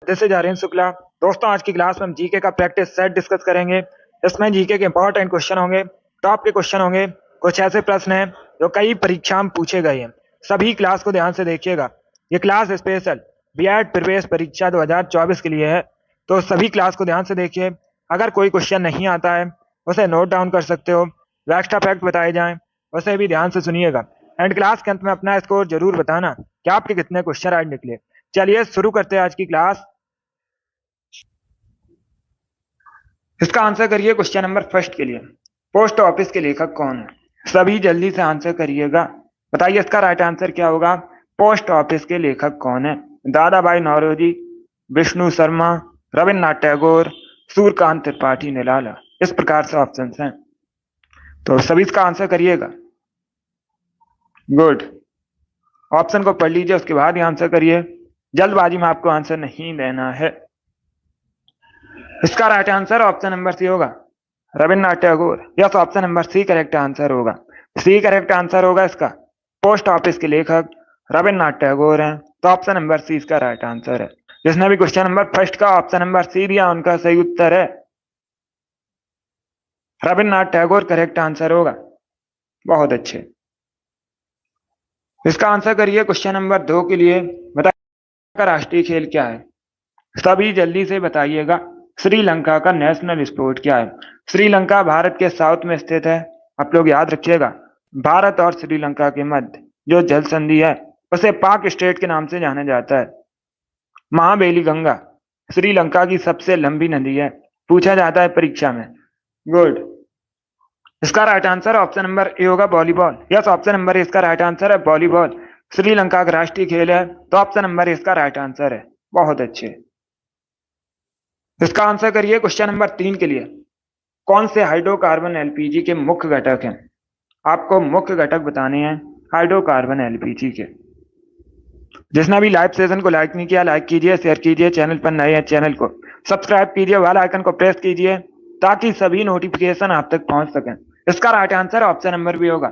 This is Aryan Shukla. दोस्तों, आज की क्लास में हम जीके का प्रैक्टिस सेट डिस्कस करेंगे। इसमें जीके के इंपॉर्टेंट क्वेश्चन होंगे, टॉप के क्वेश्चन होंगे। कुछ ऐसे प्रश्न हैं जो कई परीक्षा में पूछे गए हैं। सभी क्लास को ध्यान से देखिएगा। ये क्लास स्पेशल बीएड प्रवेश परीक्षा 2024 के लिए है, तो सभी क्लास को ध्यान से देखिए। अगर कोई क्वेश्चन नहीं आता है उसे नोट डाउन कर सकते हो। जो एक्स्ट्रा फैक्ट बताए जाएं उसे भी ध्यान से सुनिएगा। एंड क्लास के अंत में अपना स्कोर जरूर बताना कि आपके कितने क्वेश्चन आज निकले। चलिए शुरू करते हैं आज की क्लास। इसका आंसर करिए क्वेश्चन नंबर फर्स्ट के लिए। पोस्ट ऑफिस के लेखक कौन है? सभी जल्दी से आंसर करिएगा। बताइए इसका राइट आंसर क्या होगा। पोस्ट ऑफिस के लेखक कौन है? दादा भाई नौरोजी, विष्णु शर्मा, रविन्द्रनाथ टैगोर, सूर्यकांत त्रिपाठी निराला। इस प्रकार से ऑप्शन हैं, तो सभी इसका आंसर करिएगा। गुड। ऑप्शन को पढ़ लीजिए, उसके बाद ही आंसर करिए। जल्दबाजी में आपको आंसर नहीं देना है। इसका right answer option number C होगा, Rabindranath Tagore. Yes, option number C correct answer होगा। सी करेक्ट आंसर होगा इसका। पोस्ट ऑफिस के लेखक रविन्द्रनाथ टैगोर हैं, तो ऑप्शन नंबर सी इसका राइट आंसर है। जिसने भी क्वेश्चन नंबर फर्स्ट का ऑप्शन नंबर सी दिया उनका सही उत्तर है रविन्द्रनाथ टैगोर। करेक्ट आंसर होगा। बहुत अच्छे। इसका आंसर करिए क्वेश्चन नंबर 2 के लिए। बताइए का राष्ट्रीय खेल क्या है? सभी जल्दी से बताइएगा। श्रीलंका का नेशनल स्पोर्ट क्या है? श्रीलंका भारत के साउथ में स्थित है। आप लोग याद रखिएगा, भारत और श्रीलंका के मध्य जो जल संधि है उसे पाक स्टेट के नाम से जाना जाता है। महाबेली गंगा श्रीलंका की सबसे लंबी नदी है, पूछा जाता है परीक्षा में। गुड। इसका right answer option number A होगा, volleyball. Yes, option number A इसका राइट आंसर है, वॉलीबॉल। श्रीलंका का राष्ट्रीय खेल है, तो ऑप्शन नंबर ए इसका राइट आंसर है। बहुत अच्छे। इसका आंसर करिए क्वेश्चन नंबर 3 के लिए। कौन से हाइड्रोकार्बन एलपीजी के मुख्य घटक हैं? आपको मुख्य घटक बताने हैं हाइड्रोकार्बन एलपीजी के। जिसने भी लाइव सेशन को लाइक नहीं किया, लाइक कीजिए, शेयर कीजिए। चैनल पर नए हैं, चैनल को सब्सक्राइब कीजिए, बेल आइकन को प्रेस कीजिए ताकि सभी नोटिफिकेशन आप तक पहुंच सकें। इसका right answer option number B होगा,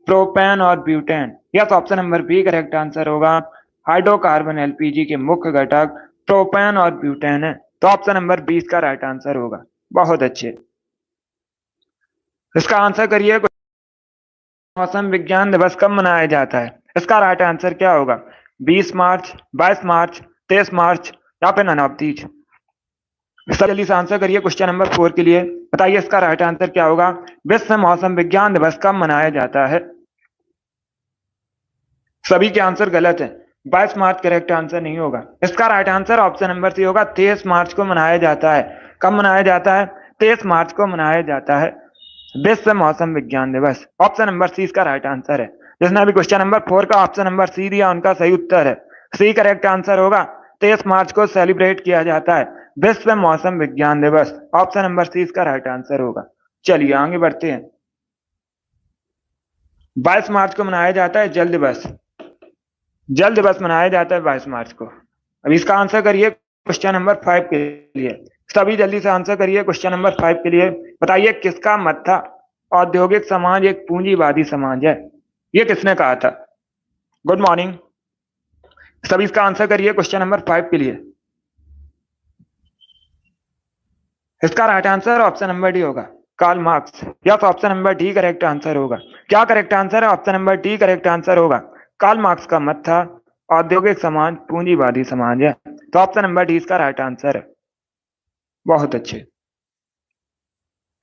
प्रोपेन और butane. Yes, option number B correct answer होगा। हाइड्रोकार्बन एलपीजी के मुख्य घटक प्रोपेन और ब्यूटेन है, तो ऑप्शन नंबर 20 का राइट आंसर होगा। बहुत अच्छे। इसका आंसर करिए मौसम विज्ञान दिवस कब मनाया जाता है? इसका राइट आंसर क्या होगा? 20 मार्च, 22 मार्च, 23 मार्च या फिर नन ऑफ दीज। इसका जल्दी से आंसर करिए क्वेश्चन नंबर 4 के लिए। बताइए इसका राइट आंसर क्या होगा। विश्व मौसम विज्ञान दिवस कब मनाया जाता है? सभी के आंसर गलत है। 22 मार्च करेक्ट आंसर नहीं होगा। इसका right answer option number C होगा, 23 मार्च को मनाया जाता है। कब मनाया जाता है? 23 मार्च को मनाया जाता है विश्व मौसम विज्ञान दिवस। ऑप्शन नंबर सी इसका राइट आंसर है। जिसने अभी क्वेश्चन नंबर 4 का ऑप्शन नंबर सी दिया उनका सही उत्तर है। सी करेक्ट आंसर होगा। 23 मार्च को सेलिब्रेट किया जाता है विश्व मौसम विज्ञान दिवस। ऑप्शन नंबर सी इसका राइट आंसर होगा। चलिए आगे बढ़ते हैं। 22 मार्च को मनाया जाता है जल दिवस। जल दिवस मनाया जाता है 22 मार्च को। अब इसका आंसर करिए क्वेश्चन नंबर 5 के लिए। सभी जल्दी से आंसर करिए क्वेश्चन नंबर 5 के लिए। बताइए किसका मत था औद्योगिक समाज एक पूंजीवादी समाज है? ये किसने कहा था? Good morning. सभी इसका आंसर करिए क्वेश्चन नंबर 5 के लिए। इसका right answer option number D होगा, Karl Marx. Yes, option number D correct answer होगा। क्या करेक्ट आंसर है? Option number D correct answer होगा। कार्ल मार्क्स का मत था औद्योगिक समाज पूंजीवादी समाज है, तो ऑप्शन नंबर डी इसका राइट आंसर है। बहुत अच्छे।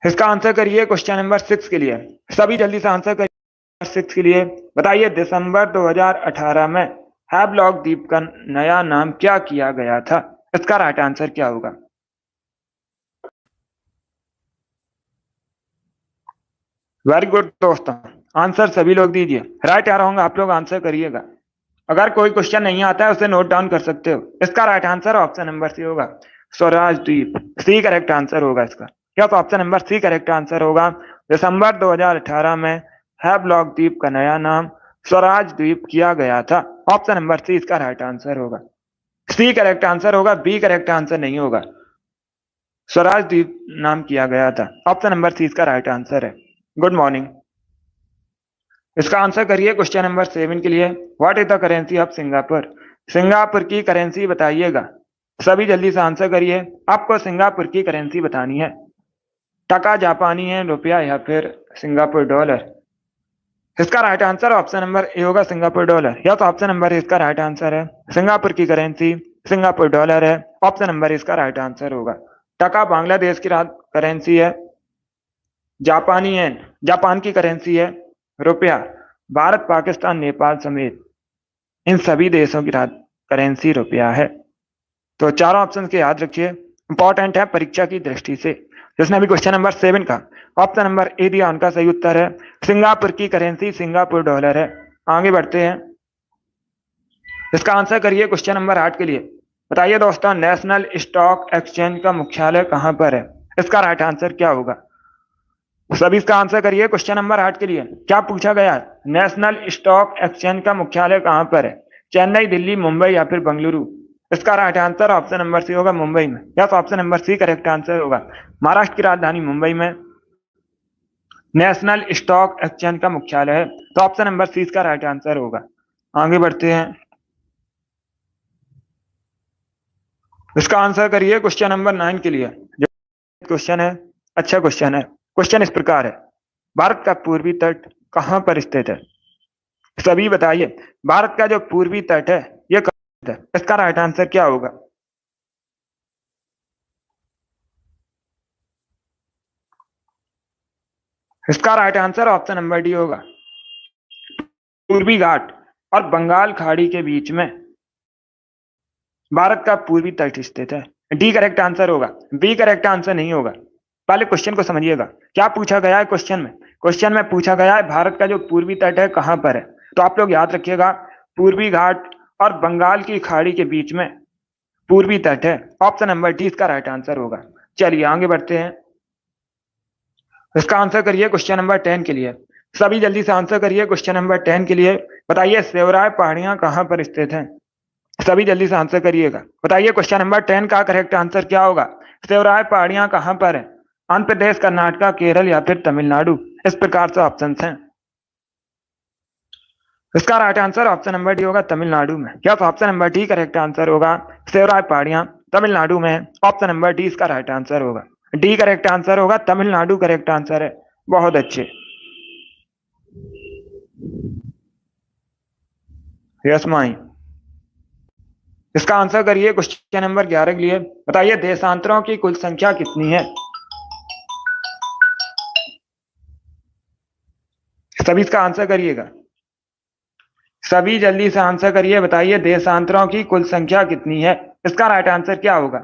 इसका आंसर करिए क्वेश्चन नंबर 6 के लिए। सभी जल्दी से आंसर करिए 6 के लिए। बताइए दिसंबर 2018 में हैवलॉक द्वीप का नया नाम क्या किया गया था? इसका राइट आंसर क्या होगा? वेरी गुड दोस्तों, आंसर सभी लोग दीजिए। राइट आ रहा होगा, आप लोग आंसर करिएगा। अगर कोई क्वेश्चन नहीं आता है उसे नोट डाउन कर सकते हो। इसका right answer option number C होगा, स्वराज द्वीप। सी करेक्ट आंसर होगा इसका। क्या? तो option number C correct answer होगा। दिसंबर 2018 में हैवलॉक द्वीप का नया नाम स्वराज द्वीप किया गया था। ऑप्शन नंबर सी इसका राइट आंसर होगा। सी करेक्ट आंसर होगा, बी करेक्ट आंसर नहीं होगा। स्वराज द्वीप नाम किया गया था। ऑप्शन नंबर सी इसका राइट आंसर है। Good morning. इसका आंसर करिए क्वेश्चन नंबर 7 के लिए। What is the currency of Singapore? Singapore की करेंसी बताइएगा। सभी जल्दी से आंसर करिए। आपको सिंगापुर की करेंसी बतानी है। टका, जापानी है, रुपया या फिर सिंगापुर डॉलर। इसका right answer option number A होगा, Singapore dollar. Yes, option number इसका राइट आंसर है। सिंगापुर की करेंसी सिंगापुर डॉलर है। ऑप्शन नंबर इसका राइट आंसर होगा। टका बांग्लादेश की करेंसी है। जापानी येन जापान की करेंसी है। रुपया भारत, पाकिस्तान, नेपाल समेत इन सभी देशों की करेंसी रुपया है। तो चारों ऑप्शन के याद रखिए, इंपॉर्टेंट है परीक्षा की दृष्टि से। जिसने अभी क्वेश्चन नंबर 7 का ऑप्शन नंबर ए दिया उनका सही उत्तर है सिंगापुर की करेंसी सिंगापुर डॉलर है। आगे बढ़ते हैं। इसका आंसर करिए क्वेश्चन नंबर 8 के लिए। बताइए दोस्तों, नेशनल स्टॉक एक्सचेंज का मुख्यालय कहां पर है? इसका राइट आंसर क्या होगा? सभी इसका आंसर करिए क्वेश्चन नंबर 8 के लिए। क्या पूछा गया है? नेशनल स्टॉक एक्सचेंज का मुख्यालय कहां पर है? चेन्नई, दिल्ली, मुंबई या फिर बेंगलुरु? इसका right answer option number C होगा, मुंबई में। Yes, option number C correct answer होगा। महाराष्ट्र की राजधानी मुंबई में नेशनल स्टॉक एक्सचेंज का मुख्यालय है। तो ऑप्शन नंबर सी इसका राइट आंसर होगा। आगे बढ़ते हैं। इसका आंसर करिए क्वेश्चन नंबर 9 के लिए। क्वेश्चन है, अच्छा क्वेश्चन है। क्वेश्चन इस प्रकार है, भारत का पूर्वी तट कहां पर स्थित है? सभी बताइए, भारत का जो पूर्वी तट है ये कहां है? इसका राइट आंसर क्या होगा? इसका right answer option number D होगा, पूर्वी घाट और बंगाल खाड़ी के बीच में भारत का पूर्वी तट स्थित है। डी करेक्ट आंसर होगा, बी करेक्ट आंसर नहीं होगा। पहले क्वेश्चन को समझिएगा, क्या पूछा गया है क्वेश्चन में। क्वेश्चन में पूछा गया है भारत का जो पूर्वी तट है कहां पर है। तो आप लोग याद रखिएगा, पूर्वी घाट और बंगाल की खाड़ी के बीच में पूर्वी तट है। ऑप्शन नंबर डी इसका राइट आंसर होगा। चलिए आगे बढ़ते हैं। इसका आंसर करिए क्वेश्चन नंबर 10 के लिए। सभी जल्दी से आंसर करिए क्वेश्चन नंबर 10 के लिए। बताइए सेवराय पहाड़ियां कहां पर स्थित हैं? सभी जल्दी से आंसर करिएगा। बताइए क्वेश्चन नंबर 10 का करेक्ट आंसर क्या होगा? सेवराय पहाड़ियां कहां पर है? आंध्र प्रदेश, कर्नाटका, केरल या फिर तमिलनाडु? इस प्रकार से ऑप्शन हैं। इसका right answer option number D होगा, तमिलनाडु में। क्या option number D correct answer होगा? सेवराय पहाड़ियां तमिलनाडु में है। ऑप्शन नंबर डी इसका राइट आंसर होगा। डी करेक्ट आंसर होगा, तमिलनाडु करेक्ट आंसर है। बहुत अच्छे, यस माई। इसका आंसर करिए क्वेश्चन नंबर 11 के लिए। बताइए देशांतरों की कुल संख्या कितनी है? सभी इसका आंसर करिएगा, सभी जल्दी से आंसर करिए। बताइए देशांतरों की कुल संख्या कितनी है? इसका राइट आंसर क्या होगा?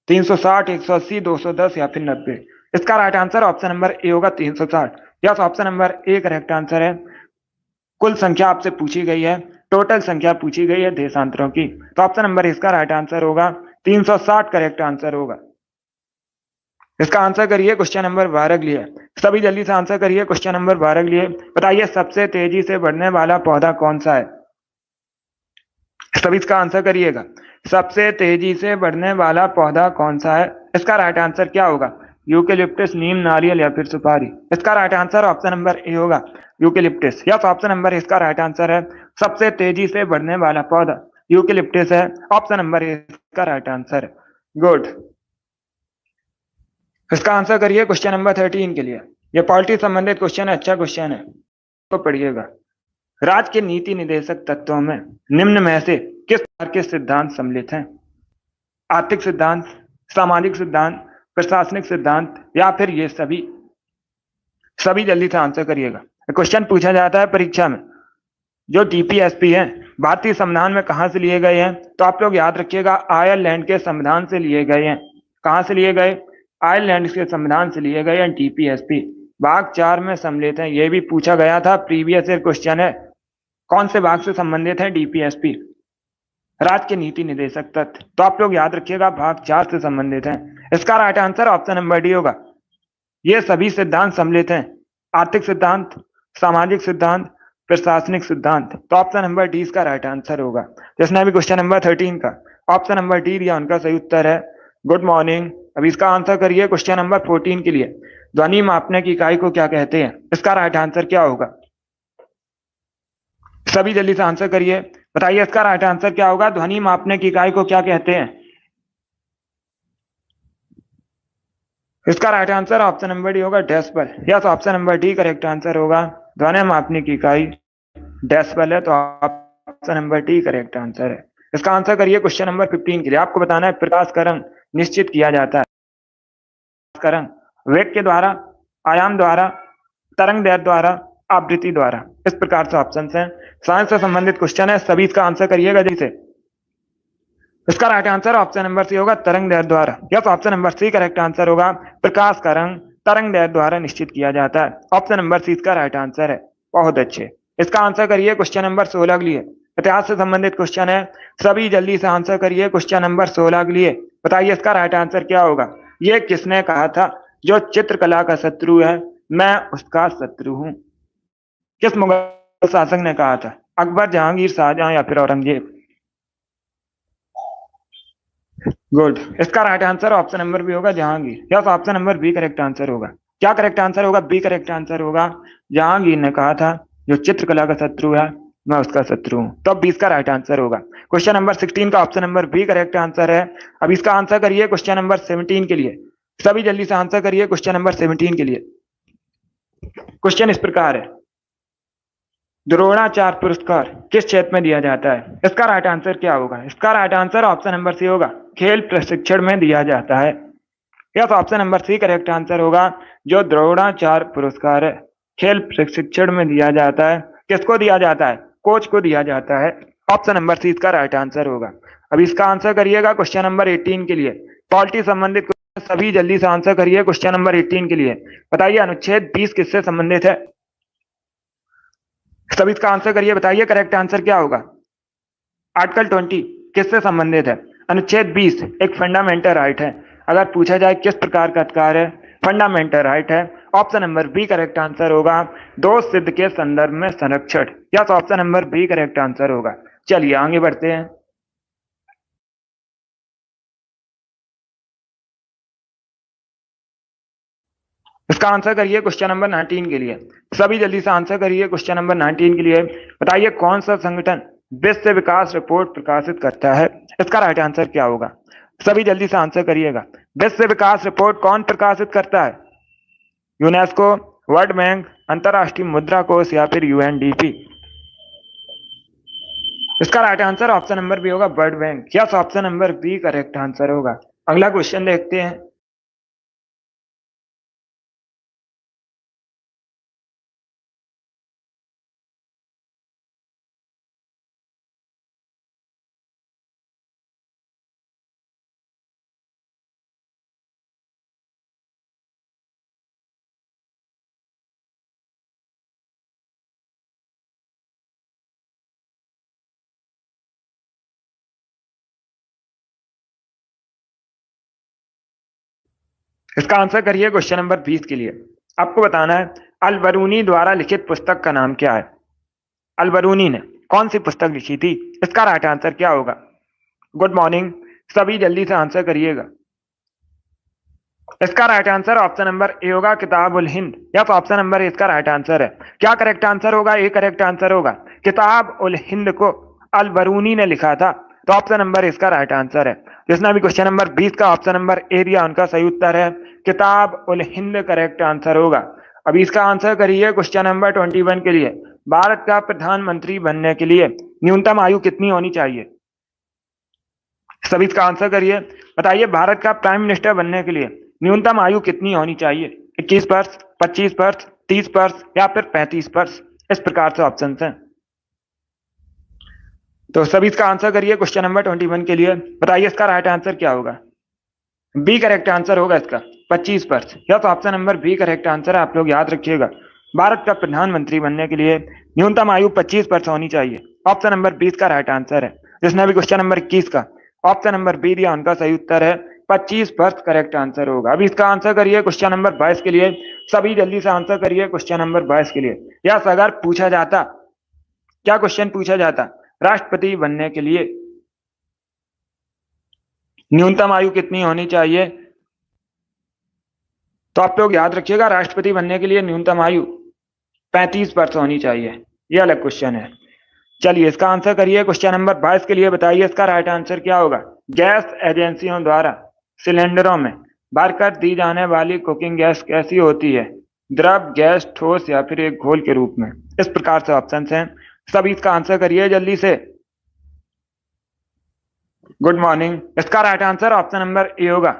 360, 180, 210 या फिर 90? इसका right answer option number A होगा, 360। Yes, option number A correct answer है। कुल संख्या आपसे पूछी गई है, टोटल संख्या पूछी गई है देशांतरों की। तो ऑप्शन नंबर इसका राइट आंसर होगा, 360 करेक्ट आंसर होगा। इसका आंसर करिए क्वेश्चन नंबर 12 के लिए। सभी जल्दी से आंसर करिए क्वेश्चन नंबर 12 के लिए। बताइए सबसे तेजी से बढ़ने वाला पौधा कौन सा है? सभी इसका आंसर करिएगा, सबसे तेजी से बढ़ने वाला पौधा कौन सा है? इसका राइट आंसर क्या होगा? यूकेलिप्टस, नीम, नारियल या फिर सुपारी? इसका right answer option number A होगा, यूकेलिप्टस। यस, ऑप्शन नंबर इसका राइट आंसर है। सबसे तेजी से बढ़ने वाला पौधा यूकेलिप्टस है। ऑप्शन नंबर इसका राइट आंसर है। गुड। इसका आंसर करिए क्वेश्चन नंबर 13 के लिए। ये पॉलिटी संबंधित क्वेश्चन है, अच्छा क्वेश्चन है, तो पढ़िएगा। राज्य के नीति निदेशक तत्वों में निम्न में से किस प्रकार के सिद्धांत सम्मिलित हैं? आर्थिक सिद्धांत, सामाजिक सिद्धांत, प्रशासनिक सिद्धांत या फिर ये सभी? सभी जल्दी से आंसर करिएगा। क्वेश्चन पूछा जाता है परीक्षा में, जो डीपीएसपी है भारतीय संविधान में कहां से लिए गए हैं? तो आप लोग याद रखिएगा, आयरलैंड के संविधान से लिए गए हैं। कहां से लिए गए? आयरलैंड के संविधान से लिए गए हैं डीपीएसपी। भाग 4 में सम्मिलित हैं। यह भी पूछा गया था, प्रीवियस ईयर क्वेश्चन है। कौन से भाग से संबंधित है डीपीएसपी? राज्य के नीति निदेशक तत्व। तो आप लोग याद रखिएगा, भाग 4 से संबंधित हैं। इसका right answer option number D होगा। ये सभी सिद्धांत सम्मिलित हैं, आर्थिक सिद्धांत, सामाजिक सिद्धांत, प्रशासनिक सिद्धांत। तो ऑप्शन नंबर डी इसका राइट आंसर होगा। जिसने अभी क्वेश्चन नंबर 13 का ऑप्शन नंबर डी दिया उनका सही उत्तर है। Good morning. अभी इसका आंसर करिए क्वेश्चन नंबर 14 के लिए। ध्वनि मापने की इकाई को क्या कहते हैं? इसका राइट आंसर क्या होगा? सभी जल्दी से आंसर करिए। बताइए इसका राइट आंसर क्या होगा? ध्वनि मापने की इकाई को क्या कहते हैं? इसका right answer option number D होगा decibel. Yes, option number D correct answer होगा। ध्वनि मापने की इकाई डेसिबल है, तो option number D correct answer है। इसका आंसर करिए क्वेश्चन नंबर 15 के लिए। आपको बताना है प्रकाश का रंग निश्चित किया जाता है। का रंग वेग के द्वारा, आयाम द्वारा, तरंग दैर्ध्य द्वारा, आवृत्ति द्वारा। इस प्रकार से ऑप्शन है। साइंस से संबंधित क्वेश्चन है, सभी इसका आंसर करिएगा जैसे। इसका right answer option number C होगा, तरंग दैर्ध्य द्वारा। Yes, option number C correct answer होगा। प्रकाश का रंग तरंग दैर्ध्य द्वारा निश्चित किया जाता है। ऑप्शन नंबर सी इसका राइट आंसर है। बहुत अच्छे। इसका आंसर करिए क्वेश्चन नंबर 16 के लिए। इतिहास से संबंधित क्वेश्चन है, सभी जल्दी से आंसर करिए क्वेश्चन नंबर 16 के लिए। बताइए इसका राइट आंसर क्या होगा? ये किसने कहा था, जो चित्रकला का शत्रु है मैं उसका शत्रु हूं? किस मुगल शासक ने कहा था? अकबर, जहांगीर, शाहजहां या फिर औरंगजेब? गुड। इसका right answer option number B होगा, Jahangir. Yes, option number B correct answer होगा। क्या करेक्ट आंसर होगा? बी करेक्ट आंसर होगा। जहांगीर ने कहा था जो चित्रकला का शत्रु है मैं उसका शत्रु हूं, तो बी इसका राइट आंसर होगा। क्वेश्चन नंबर 16 का option number B correct answer है। अब इसका आंसर करिए क्वेश्चन नंबर 17 के लिए। सभी जल्दी से आंसर करिए क्वेश्चन नंबर 17 के लिए। क्वेश्चन इस प्रकार है, द्रोणाचार्य पुरस्कार किस क्षेत्र में दिया जाता है? इसका राइट आंसर क्या होगा? इसका right answer option number C होगा, खेल प्रशिक्षण में दिया जाता है। Yes, option number C correct answer होगा। जो द्रोणाचार्य पुरस्कार है खेल प्रशिक्षण में दिया जाता है। किसको दिया जाता है? कोच को दिया जाता है। ऑप्शन नंबर सी इसका राइट आंसर होगा। अब इसका आंसर करिएगा क्वेश्चन नंबर 18 के लिए। पॉलिटी संबंधित सभी जल्दी से आंसर करिए क्वेश्चन नंबर 18 के लिए। बताइए अनुच्छेद 20 किससे संबंधित है? सभी इसका आंसर करिए, बताइए करेक्ट आंसर क्या होगा? आर्टिकल 20 किससे संबंधित है? अनुच्छेद 20 एक फंडामेंटल राइट है। अगर पूछा जाए किस प्रकार का अधिकार है, फंडामेंटल राइट है। Option number B correct answer होगा। दोष सिद्ध के संदर्भ में संरक्षण। Yes, option number B correct answer होगा। चलिए आगे बढ़ते हैं। इसका आंसर करिए क्वेश्चन नंबर 19 के लिए। सभी जल्दी से आंसर करिए क्वेश्चन नंबर 19 के लिए। बताइए कौन सा संगठन विश्व विकास रिपोर्ट प्रकाशित करता है? इसका राइट आंसर क्या होगा? सभी जल्दी से आंसर करिएगा। विश्व विकास रिपोर्ट कौन प्रकाशित करता है? यूनेस्को, वर्ल्ड बैंक, अंतरराष्ट्रीय मुद्रा कोष या फिर यूएनडीपी? इसका right answer option number B होगा, world bank. Yes, option number B correct answer होगा। अगला क्वेश्चन देखते हैं। इसका आंसर करिए क्वेश्चन नंबर 20 के लिए। आपको बताना है अल बरूनी द्वारा लिखित पुस्तक का नाम क्या है? अल बरूनी ने कौन सी पुस्तक लिखी थी? इसका राइट आंसर क्या होगा? गुड मॉर्निंग, सभी जल्दी से आंसर करिएगा। इसका right answer option number A होगा, Kitab ul Hind. Yes, option number A इसका राइट आंसर है। क्या करेक्ट आंसर होगा? ए करेक्ट आंसर होगा। किताब उल हिंद को अल बरूनी ने लिखा था, तो ऑप्शन नंबर इसका राइट आंसर है। जिसने भी क्वेश्चन नंबर 20 का ऑप्शन नंबर ए दिया उनका सही उत्तर है किताब उल हिंद करेक्ट आंसर होगा। अभी इसका आंसर करिए क्वेश्चन नंबर 21 के लिए। भारत का प्रधानमंत्री बनने के लिए न्यूनतम आयु कितनी होनी चाहिए? सभी इसका आंसर करिए। बताइए भारत का प्राइम मिनिस्टर बनने के लिए न्यूनतम आयु कितनी होनी चाहिए? 21 वर्ष, 25 वर्ष, 30 वर्ष या फिर 35 वर्ष? इस प्रकार से ऑप्शन हैं। तो सभी इसका आंसर करिए क्वेश्चन नंबर 21 के लिए। बताइए इसका राइट आंसर क्या होगा? बी करेक्ट आंसर होगा इसका, 25 वर्ष। यह तो option number B correct answer है। आप लोग याद रखिएगा, भारत का प्रधानमंत्री बनने के लिए न्यूनतम आयु 25 वर्ष होनी चाहिए। ऑप्शन नंबर 20 का राइट आंसर है। जिसने भी क्वेश्चन नंबर 21 का ऑप्शन नंबर बी दिया उनका सही उत्तर है 25 वर्ष करेक्ट आंसर होगा। अभी इसका आंसर करिए क्वेश्चन नंबर 22 के लिए। सभी जल्दी से आंसर करिए क्वेश्चन नंबर 22 के लिए। यस, अगर पूछा जाता, क्या क्वेश्चन पूछा जाता, राष्ट्रपति बनने के लिए न्यूनतम आयु कितनी होनी चाहिए, तो आप लोग याद रखिएगा राष्ट्रपति बनने के लिए न्यूनतम आयु 35 वर्ष होनी चाहिए। यह अलग क्वेश्चन है। चलिए इसका आंसर करिए। क्वेश्चन नंबर 22 के लिए बताइए इसका राइट आंसर क्या होगा। गैस एजेंसियों द्वारा सिलेंडरों में भरकर दी जाने वाली कुकिंग गैस कैसी होती है? द्रव, गैस, ठोस या फिर एक घोल के रूप में? इस प्रकार से ऑप्शन हैं, सभी इसका आंसर करिए जल्दी से। Good morning. इसका right answer option number A होगा,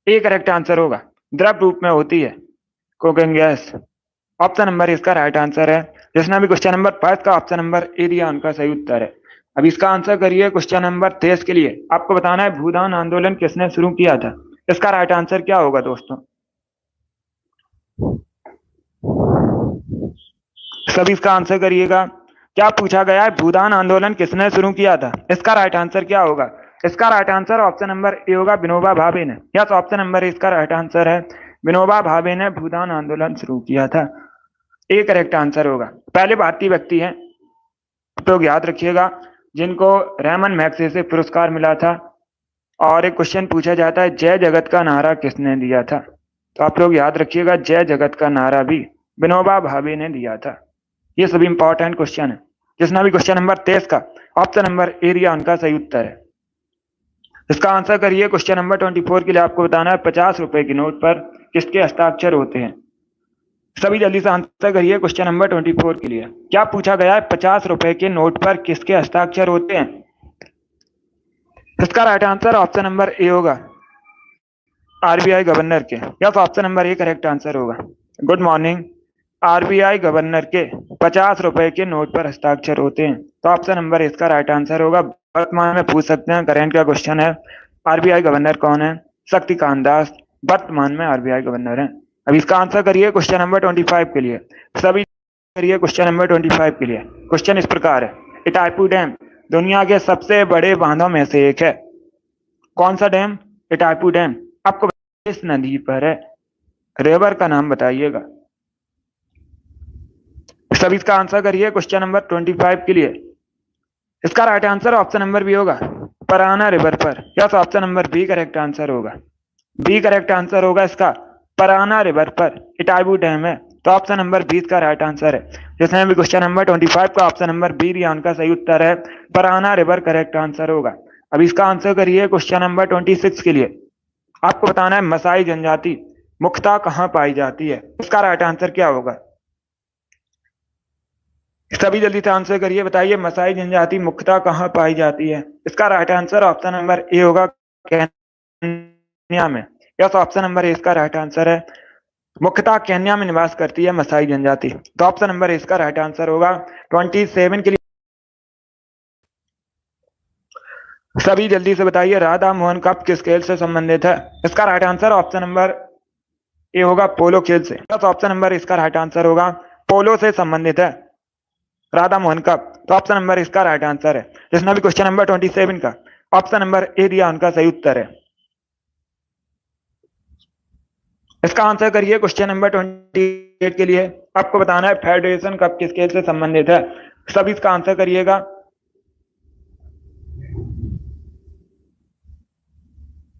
ए करेक्ट आंसर होगा। द्रव रूप में होती है कुकिंग गैस। ऑप्शन नंबर इसका राइट आंसर है। जिसने अभी क्वेश्चन नंबर 5 का ऑप्शन नंबर ए दिया उनका सही उत्तर है। अब इसका आंसर करिए क्वेश्चन नंबर 23 के लिए। आपको बताना है भूदान आंदोलन किसने शुरू किया था? इसका राइट आंसर क्या होगा दोस्तों? सभी इसका आंसर करिएगा। क्या पूछा गया है? भूदान आंदोलन किसने शुरू किया था? इसका राइट आंसर क्या होगा? इसका right answer option number A होगा, विनोबा भावे ने। यस, ऑप्शन नंबर इसका राइट आंसर है। विनोबा भावे ने भूदान आंदोलन शुरू किया था। ए करेक्ट आंसर होगा। पहले भारतीय व्यक्ति हैं, तो याद रखिएगा, जिनको रेमन मैग्सेसे पुरस्कार मिला था। और एक क्वेश्चन पूछा जाता है, जय जगत का नारा किसने दिया था? तो आप लोग याद रखिएगा, जय जगत का नारा भी विनोबा भावे ने दिया था। ये सभी इंपॉर्टेंट क्वेश्चन है। जिसने भी क्वेश्चन नंबर 23 का ऑप्शन नंबर ए दिया उनका सही उत्तर है। इसका आंसर करिए। क्वेश्चन नंबर 24 के लिए आपको बताना है 50 रुपए के नोट पर किसके हस्ताक्षर होते हैं? सभी जल्दी से आंसर करिए क्वेश्चन नंबर 24 के लिए। क्या पूछा गया है? 50 रुपए के नोट पर किसके हस्ताक्षर होते हैं? इसका right answer option number A होगा, आरबीआई गवर्नर के। Yes, option number A correct answer होगा। Good morning. आरबीआई गवर्नर के 50 रुपए के नोट पर हस्ताक्षर होते हैं, तो ऑप्शन नंबर इसका राइट आंसर होगा। वर्तमान में पूछ सकते हैं, करेंट का क्वेश्चन है, आरबीआई गवर्नर कौन है? शक्तिकांत दास वर्तमान में आरबीआई गवर्नर है। अब इसका आंसर करिए क्वेश्चन नंबर 25 के लिए। सभी करिए क्वेश्चन नंबर 25 के लिए। क्वेश्चन इस प्रकार है, इटापू डैम दुनिया के सबसे बड़े बांधों में से एक है। कौन सा डैम? इटापू डैम। आपको इस नदी पर है, रिवर का नाम बताइएगा। सभी इसका आंसर करिए क्वेश्चन नंबर 25 के लिए। इसका right answer option number B होगा, पराना रिवर पर। Yes, option number B correct answer होगा। बी करेक्ट आंसर होगा इसका, पराना रिवर पर इटापू डैम है, तो ऑप्शन नंबर 20 का राइट आंसर है। जिसने भी क्वेश्चन नंबर 25 का ऑप्शन नंबर बी दिया उनका सही उत्तर है, पराना रिवर करेक्ट आंसर होगा। अब इसका आंसर करिए क्वेश्चन नंबर 26 के लिए। आपको बताना है मसाई जनजाति मुख्यतः कहाँ पाई जाती है? इसका राइट आंसर क्या होगा? सभी जल्दी से आंसर करिए, बताइए मसाई जनजाति मुख्यतः कहाँ पाई जाती है? इसका right answer option number A होगा, केन्या में। यस, ऑप्शन नंबर ए इसका राइट आंसर है। मुख्यतः केन्या में निवास करती है मसाई जनजाति, तो ऑप्शन नंबर ए इसका राइट आंसर होगा। 27 के लिए सभी जल्दी से बताइए, राधा मोहन कप किस खेल से संबंधित है? इसका right answer option number A होगा, पोलो खेल से। यस, ऑप्शन नंबर इसका राइट आंसर होगा, पोलो से संबंधित है राधा मोहन कप, तो ऑप्शन नंबर इसका राइट आंसर है। जिसने भी क्वेश्चन नंबर 27 का ऑप्शन नंबर ए दिया उनका सही उत्तर है। इसका आंसर करिए क्वेश्चन नंबर 28 के लिए। आपको बताना है फेडरेशन कप किस खेल से संबंधित है? सभी इसका आंसर करिएगा।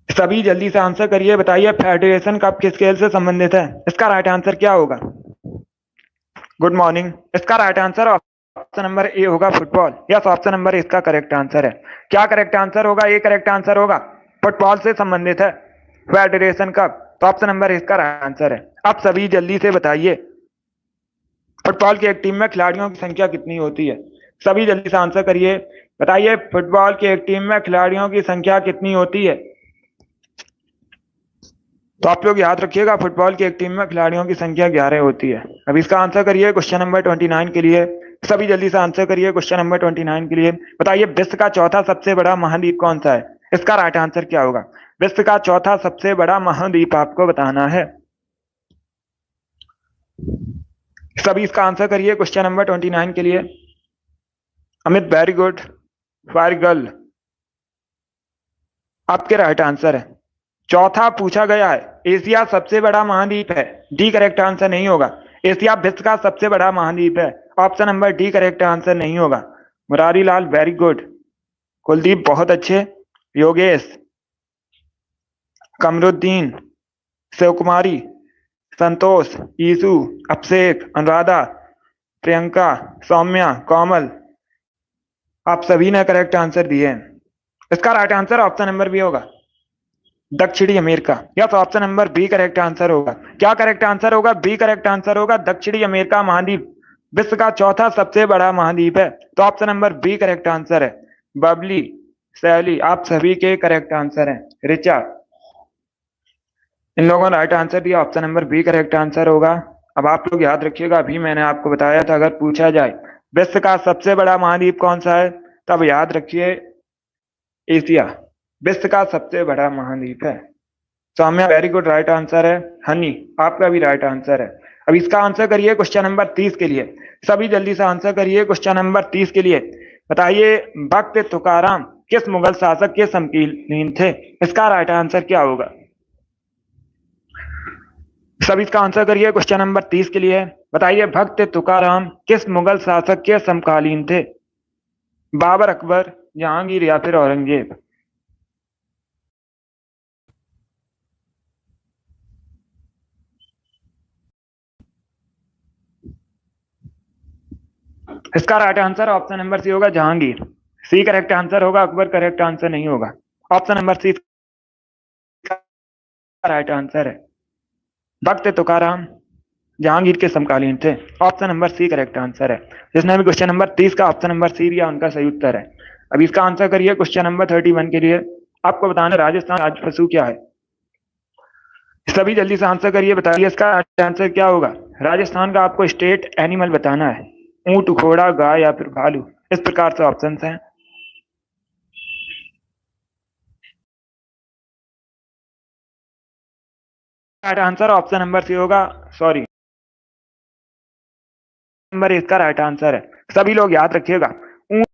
सभी जल्दी से आंसर करिए, बताइए फेडरेशन कप किस खेल से संबंधित है? इसका राइट आंसर क्या होगा? Good morning. इसका right answer option number A होगा, फुटबॉल। यस, ऑप्शन नंबर इसका करेक्ट आंसर है। क्या करेक्ट आंसर होगा? ए करेक्ट आंसर होगा, फुटबॉल से संबंधित है फेडरेशन कप, तो ऑप्शन नंबर इसका राइट आंसर है। आप सभी जल्दी से बताइए, फुटबॉल की एक टीम में खिलाड़ियों की संख्या कितनी होती है? सभी जल्दी से आंसर करिए, बताइए फुटबॉल की एक टीम में खिलाड़ियों की संख्या कितनी होती है? तो आप लोग याद रखिएगा, फुटबॉल की एक टीम में खिलाड़ियों की संख्या 11 होती है। अब इसका आंसर करिए क्वेश्चन नंबर 29 के लिए। सभी जल्दी से आंसर करिए क्वेश्चन नंबर 29 के लिए। बताइए विश्व का चौथा सबसे बड़ा महाद्वीप कौन सा है? इसका राइट आंसर क्या होगा? विश्व का चौथा सबसे बड़ा महाद्वीप आपको बताना है। सभी इसका आंसर करिए क्वेश्चन नंबर 29 के लिए। Amit, very good, very girl, आपके राइट आंसर है। चौथा पूछा गया है, एशिया सबसे बड़ा महाद्वीप है। डी करेक्ट आंसर नहीं होगा। एशिया विश्व का सबसे बड़ा महाद्वीप है, option number D correct answer नहीं होगा। Murari Lal, very good. कुलदीप, बहुत अच्छे। योगेश, कमरुद्दीन, शिव कुमारी, संतोष, ईसु, अभिषेक, अनुराधा, प्रियंका, सौम्या, कोमल, आप सभी ने करेक्ट आंसर दिए हैं। इसका right answer option number B होगा, दक्षिणी अमेरिका। या तो option number B correct answer होगा। क्या करेक्ट आंसर होगा? बी करेक्ट आंसर होगा। दक्षिणी अमेरिका महाद्वीप विश्व का चौथा सबसे बड़ा महाद्वीप है, तो option number B correct answer है। बबली, सैली, आप सभी के करेक्ट आंसर हैं। रिचा, इन लोगों ने राइट आंसर दिया, option number B correct answer होगा। अब आप लोग याद रखिएगा, अभी मैंने आपको बताया था अगर पूछा जाए विश्व का सबसे बड़ा महाद्वीप कौन सा है, तब याद रखिए एशिया विश्व का सबसे बड़ा महाद्वीप है। Saumya, very good, right answer है। हनी, आपका भी राइट आंसर है। अब इसका आंसर करिए क्वेश्चन नंबर 30 के लिए। सभी जल्दी से आंसर करिए क्वेश्चन नंबर 30 के लिए। बताइए, भक्त तुकाराम किस मुगल शासक के समकालीन थे? इसका राइट आंसर क्या होगा? सब इसका आंसर करिए क्वेश्चन नंबर 30 के लिए। बताइए, भक्त तुकाराम किस मुगल शासक के समकालीन थे? बाबर, अकबर, जहांगीर या फिर औरंगजेब? इसका right answer option number C होगा, जहांगीर। सी करेक्ट आंसर होगा, अकबर करेक्ट आंसर नहीं होगा। Option number C right answer है। भक्त तुकाराम जहांगीर के समकालीन थे, option number C correct answer है। जिसने भी क्वेश्चन नंबर 30 का ऑप्शन नंबर सी दिया उनका सही उत्तर है। अब इसका आंसर करिए क्वेश्चन नंबर 31 के लिए। आपको बताना राजस्थान राज्य पशु क्या है? सभी जल्दी से आंसर करिए, बताइए इसका आंसर क्या होगा। राजस्थान का आपको स्टेट एनिमल बताना है, ऊंट, घोड़ा, गाय या फिर भालू। इस प्रकार से ऑप्शन हैं। Right answer option number C होगा, सॉरी, नंबर इसका राइट आंसर है। सभी लोग याद रखिएगा, ऊंट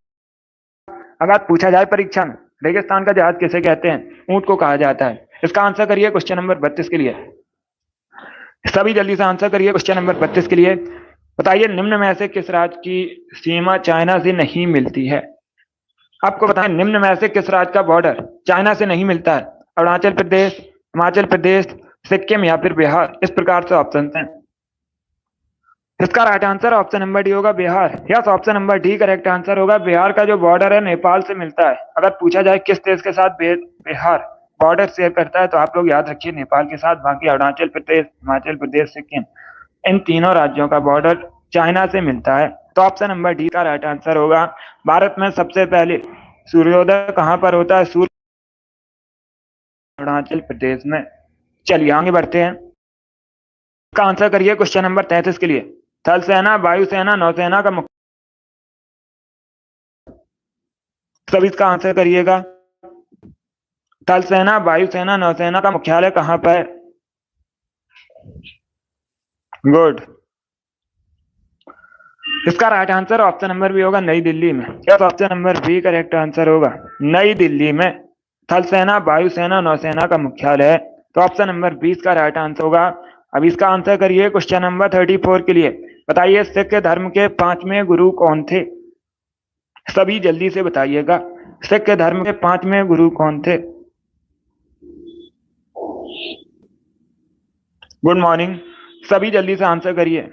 अगर पूछा जाए परीक्षा में रेगिस्तान का जहाज किसे कहते हैं, ऊंट को कहा जाता है। इसका आंसर करिए क्वेश्चन नंबर 32 के लिए। सभी जल्दी से आंसर करिए क्वेश्चन नंबर 32 के लिए। बताइए, निम्न में से किस राज्य की सीमा चाइना से नहीं मिलती है? आपको बताएं, निम्न में से किस राज्य का बॉर्डर चाइना से नहीं मिलता है? अरुणाचल प्रदेश, हिमाचल प्रदेश, सिक्किम या फिर बिहार। इस प्रकार से ऑप्शन हैं। इसका right answer option number D होगा, Bihar. Yes, option number D correct answer होगा। बिहार का जो बॉर्डर है नेपाल से मिलता है। अगर पूछा जाए किस देश के साथ बिहार बॉर्डर शेयर करता है, तो आप लोग याद रखिए नेपाल के साथ। बाकी अरुणाचल प्रदेश, हिमाचल प्रदेश, सिक्किम, इन तीनों राज्यों का बॉर्डर चाइना से मिलता है। तो ऑप्शन नंबर डी का राइट आंसर होगा। भारत में सबसे पहले सूर्योदय कहां पर होता है? सूर्य अरुणाचल प्रदेश में। चलिए आगे बढ़ते हैं। इसका आंसर करिए क्वेश्चन नंबर 33 के लिए। थल सेना, वायुसेना, नौसेना का मुख्य, सब इसका आंसर करिएगा। थल सेना, वायुसेना, नौसेना का मुख्यालय कहां पर है? गुड। इसका right answer option number B होगा, नई दिल्ली में। Yes, option number B correct answer होगा, नई दिल्ली में थल सेना, वायुसेना, नौसेना का मुख्यालय है। तो ऑप्शन नंबर 20 का राइट आंसर होगा। अब इसका आंसर करिए क्वेश्चन नंबर 34 के लिए। बताइए, सिख धर्म के 5वें गुरु कौन थे? सभी जल्दी से बताइएगा, सिख धर्म के 5वें गुरु कौन थे? गुड मॉर्निंग, सभी जल्दी से आंसर करिए।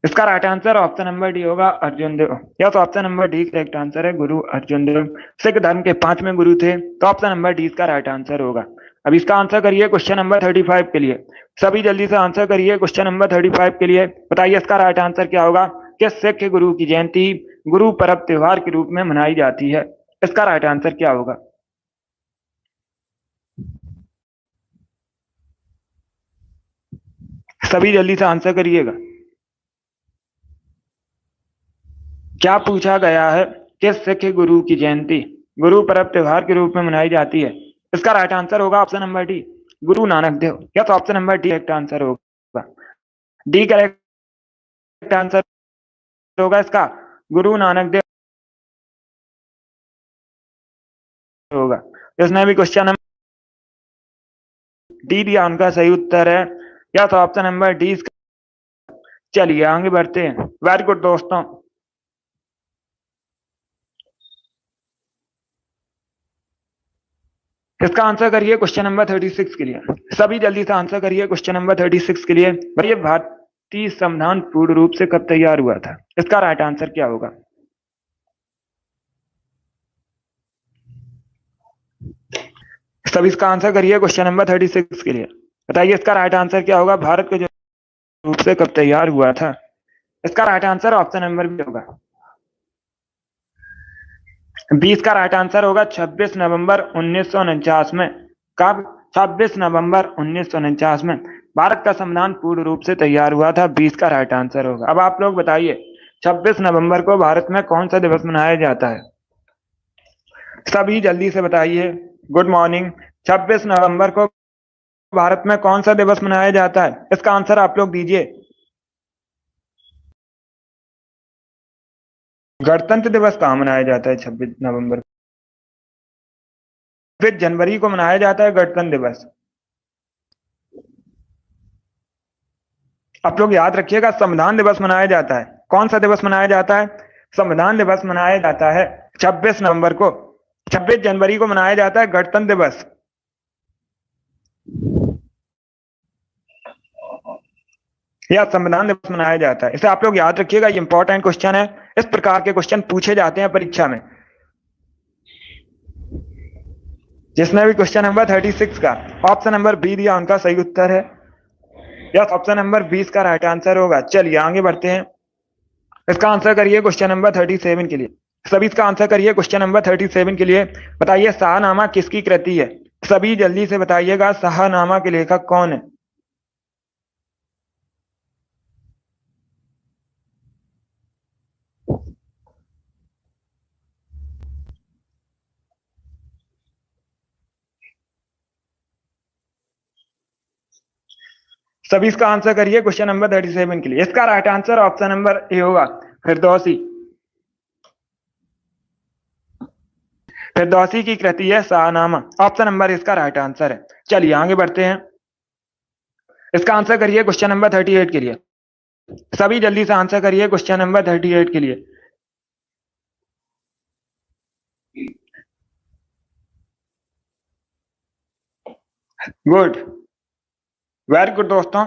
इसका right answer option number D होगा, Arjun Dev. Yes, option number D correct answer है, गुरु अर्जुन देव सिख धर्म के 5वें गुरु थे। तो ऑप्शन नंबर डी इसका राइट आंसर होगा। अब इसका आंसर करिए क्वेश्चन नंबर 35 के लिए। सभी जल्दी से आंसर करिए क्वेश्चन नंबर 35 के लिए। बताइए इसका राइट आंसर क्या होगा। किस सिख गुरु की जयंती गुरु पर्व त्योहार के रूप में मनाई जाती है? इसका राइट आंसर क्या होगा? सभी जल्दी से आंसर करिएगा। क्या पूछा गया है? किस सिख गुरु की जयंती गुरु पर्व त्योहार के रूप में मनाई जाती है? इसका राइट आंसर होगा option number D, Guru Nanak Dev. Yes, option number D correct answer होगा। डी करेक्ट आंसर होगा इसका, गुरु नानक देव होगा। इसने भी क्वेश्चन नंबर डी दिया, उनका सही उत्तर है। Yes, option number D. चलिए आगे बढ़ते हैं। वेरी गुड दोस्तों। इसका आंसर करिए क्वेश्चन नंबर 36 के लिए। सभी जल्दी से आंसर करिए क्वेश्चन नंबर 36 के लिए। भैया, भारतीय संविधान पूर्ण रूप से कब तैयार हुआ था? इसका राइट आंसर क्या होगा? सब इसका आंसर करिए क्वेश्चन नंबर 36 के लिए। बताइए इसका राइट आंसर क्या होगा? भारत के जो रूप से कब तैयार हुआ था? इसका right answer option number B होगा। 20 का राइट आंसर होगा 26 नवंबर 1949 में। कब? 26 नवंबर 1949 में भारत का संविधान पूर्ण रूप से तैयार हुआ था। 20 का राइट आंसर होगा। अब आप लोग बताइए 26 नवंबर को भारत में कौन सा दिवस मनाया जाता है? सभी जल्दी से बताइए। Good morning. 26 नवंबर को भारत में कौन सा दिवस मनाया जाता है? इसका आंसर आप लोग दीजिए। गणतंत्र दिवस कहाँ मनाया जाता है 26 नवंबर को? 26 जनवरी को मनाया जाता है गणतंत्र दिवस। आप लोग याद रखिएगा संविधान दिवस मनाया जाता है। कौन सा दिवस मनाया जाता है? संविधान दिवस मनाया जाता है 26 नवंबर को। 26 जनवरी को मनाया जाता है गणतंत्र दिवस। या संविधान दिवस मनाया जाता है। इसे आप लोग याद रखिएगा, ये इंपॉर्टेंट क्वेश्चन है। इस प्रकार के क्वेश्चन पूछे जाते हैं परीक्षा में। जिसने भी क्वेश्चन नंबर 36 का ऑप्शन नंबर बी दिया उनका सही उत्तर है। यस, ऑप्शन नंबर 20 का राइट आंसर होगा। चलिए आगे बढ़ते हैं। इसका आंसर करिए क्वेश्चन नंबर 37 के लिए। सभी इसका आंसर करिए क्वेश्चन नंबर 37 के लिए। बताइए शाहनामा किसकी कृति है? सभी जल्दी से बताइएगा शाहनामा के लेखक कौन है? सभी इसका आंसर करिए क्वेश्चन नंबर 37 के लिए। इसका right answer option number A होगा, फिरदौसी। फिरदौसी की कृति है शाहनामा। ऑप्शन नंबर इसका राइट आंसर है। चलिए आगे बढ़ते हैं। इसका आंसर करिए क्वेश्चन नंबर 38 के लिए। सभी जल्दी से आंसर करिए क्वेश्चन नंबर 38 के लिए। गुड, वेरी गुड दोस्तों।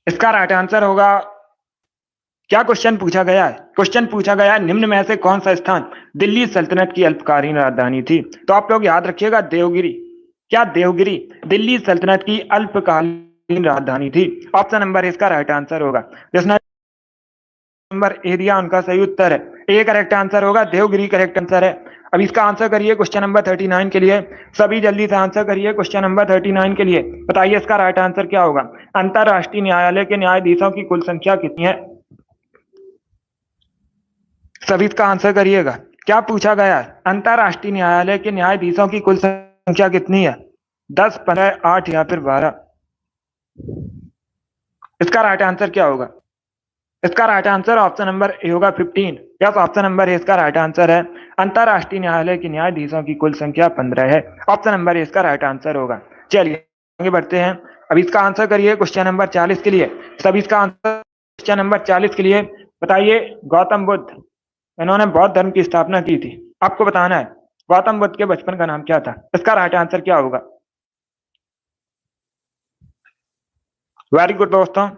इसका राइट आंसर होगा, क्या क्वेश्चन पूछा गया है? क्वेश्चन पूछा गया है निम्न में से कौन सा स्थान दिल्ली सल्तनत की अल्पकालीन राजधानी थी? तो आप लोग याद रखिएगा देवगिरी। क्या देवगिरी दिल्ली सल्तनत की अल्पकालीन राजधानी थी? ऑप्शन नंबर इसका राइट आंसर होगा। जिसने नंबर ए दिया उनका सही उत्तर है। ए करेक्ट आंसर होगा, देवगिरी करेक्ट आंसर है। अब इसका आंसर करिए क्वेश्चन नंबर 39 के लिए। सभी जल्दी से आंसर करिए क्वेश्चन नंबर 39 के लिए। बताइए इसका राइट आंसर क्या होगा? अंतरराष्ट्रीय न्यायालय के न्यायाधीशों की कुल संख्या कितनी है? सभी इसका आंसर करिएगा। क्या पूछा गया है? अंतरराष्ट्रीय न्यायालय के न्यायाधीशों की कुल संख्या कितनी है? 10, 15, 8 या फिर 12? इसका राइट आंसर क्या होगा? इसका right answer option number A होगा 15। यस, ऑप्शन नंबर ए इसका राइट आंसर है। अंतरराष्ट्रीय न्यायालय के न्यायाधीशों की कुल संख्या 15 है। ऑप्शन नंबर ए इसका राइट आंसर होगा। चलिए आगे बढ़ते हैं। अब इसका आंसर करिए क्वेश्चन नंबर 40 के लिए। सभी इसका आंसर क्वेश्चन नंबर 40 के लिए। बताइए गौतम बुद्ध, इन्होंने बौद्ध धर्म की स्थापना की थी। आपको बताना है गौतम बुद्ध के बचपन का नाम क्या था? इसका राइट आंसर क्या होगा? वेरी गुड दोस्तों।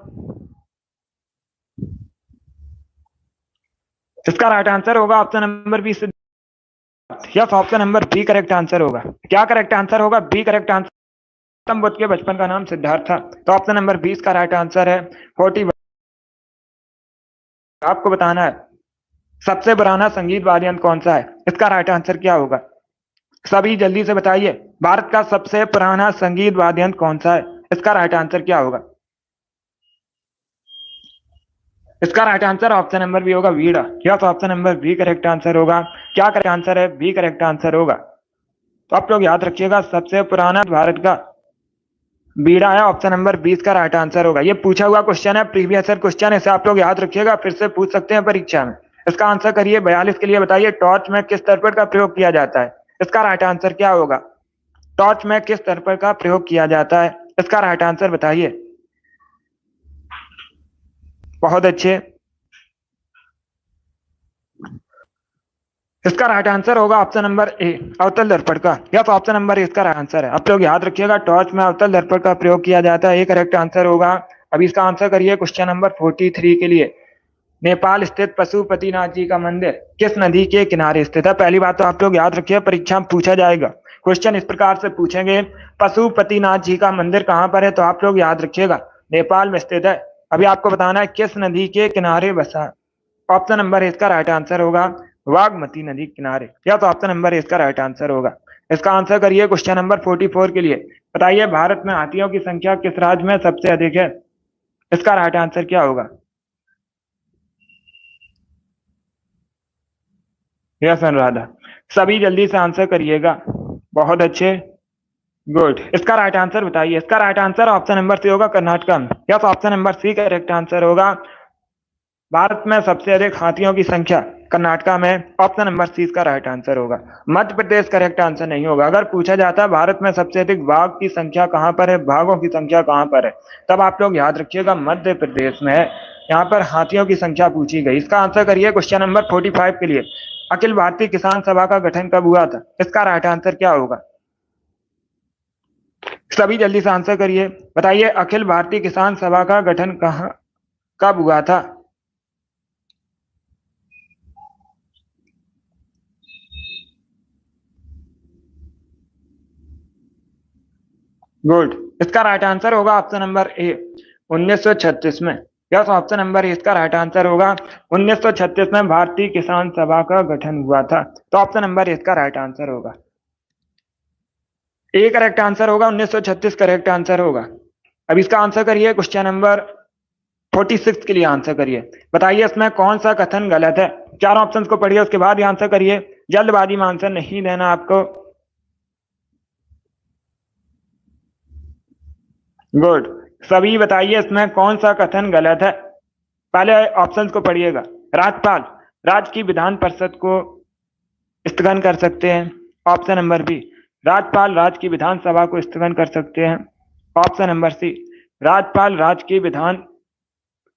इसका राइट आंसर होगा option number B, yes, option number B correct answer होगा। क्या करेक्ट आंसर होगा? B correct answer. Gautam Buddha के बचपन का नाम सिद्धार्थ था। तो ऑप्शन नंबर 20 का राइट आंसर है 40। आपको बताना है सबसे पुराना संगीत वाद्य यंत्र कौन सा है? इसका राइट आंसर क्या होगा? सभी जल्दी से बताइए भारत का सबसे पुराना संगीत वाद्य यंत्र कौन सा है? इसका राइट आंसर क्या होगा? इसका right answer option number B होगा, Veena. Yes, option number B correct answer होगा। क्या करेक्ट आंसर है? बी करेक्ट आंसर होगा। तो आप लोग याद रखिएगा सबसे पुराना भारत का बीड़ा है। ऑप्शन नंबर 20 का राइट आंसर होगा। ये पूछा हुआ क्वेश्चन है, प्रीवियस ईयर क्वेश्चन है, इसे आप लोग याद रखिएगा, फिर से पूछ सकते हैं परीक्षा में। इसका आंसर करिए 42 के लिए। बताइए टॉर्च में किस दर्पण का प्रयोग किया जाता है? इसका राइट आंसर क्या होगा? टॉर्च में किस दर्पण का प्रयोग किया जाता है? इसका राइट आंसर बताइए। बहुत अच्छे। इसका राइट आंसर होगा ऑप्शन नंबर ए, अवतल दर्पण का। यस, ऑप्शन नंबर ए इसका राइट आंसर है। आप लोग याद रखिएगा टॉर्च में अवतल दर्पण का प्रयोग किया जाता है। ये करेक्ट आंसर होगा। अभी इसका आंसर करिए क्वेश्चन नंबर 43 के लिए। नेपाल स्थित पशुपतिनाथ जी का मंदिर किस नदी के किनारे स्थित है? पहली बात तो आप लोग याद रखिए, परीक्षा में पूछा जाएगा क्वेश्चन इस प्रकार से पूछेंगे, पशुपतिनाथ जी का मंदिर कहां पर है, तो आप लोग याद रखिएगा नेपाल में स्थित है। अभी आपको बताना है किस नदी के किनारे बसा है। ऑप्शन नंबर इसका राइट आंसर होगा बागमती नदी किनारे, या तो ऑप्शन नंबर इसका राइट आंसर होगा। इसका आंसर करिए क्वेश्चन नंबर 44 के लिए। बताइए भारत में हाथियों की संख्या किस राज्य में सबसे अधिक है? इसका राइट आंसर क्या होगा? यस अनुराधा, सभी जल्दी से आंसर करिएगा। बहुत अच्छे, गुड। इसका राइट आंसर बताइए। इसका right answer option number C होगा कर्नाटका में, या तो option number C correct answer होगा। भारत में सबसे अधिक हाथियों की संख्या कर्नाटका में, ऑप्शन नंबर सी इसका राइट आंसर होगा। मध्य प्रदेश करेक्ट आंसर नहीं होगा। अगर पूछा जाता है भारत में सबसे अधिक बाघ की संख्या कहां पर है, बाघों की संख्या कहां पर है, तब आप लोग याद रखिएगा मध्य प्रदेश में है। यहाँ पर हाथियों की संख्या पूछी गई। इसका आंसर करिए क्वेश्चन नंबर 45 के लिए। अखिल भारतीय किसान सभा का गठन कब हुआ था? इसका राइट आंसर क्या होगा? सभी जल्दी से आंसर करिए। बताइए अखिल भारतीय किसान सभा का गठन कब हुआ था? गुड। इसका राइट आंसर होगा ऑप्शन नंबर ए 1936 में, यस ऑप्शन नंबर ए इसका राइट आंसर होगा। 1936 में भारतीय किसान सभा का गठन हुआ था, तो ऑप्शन नंबर ए इसका राइट आंसर होगा। ए करेक्ट आंसर होगा, 1936 करेक्ट आंसर होगा। अब इसका आंसर करिए क्वेश्चन नंबर 46 के लिए आंसर करिए। बताइए इसमें कौन सा कथन गलत है? चार ऑप्शंस को पढ़िए उसके बाद ही आंसर करिए, जल्दबाजी में आंसर नहीं देना आपको। गुड। सभी बताइए इसमें कौन सा कथन गलत है? पहले ऑप्शंस को पढ़िएगा। राज्यपाल राज्य की विधान परिषद को स्थगन कर सकते हैं, ऑप्शन नंबर बी। राज्यपाल राज्य की विधानसभा को स्थगन कर सकते हैं, ऑप्शन नंबर सी। राज्यपाल राज्य की विधान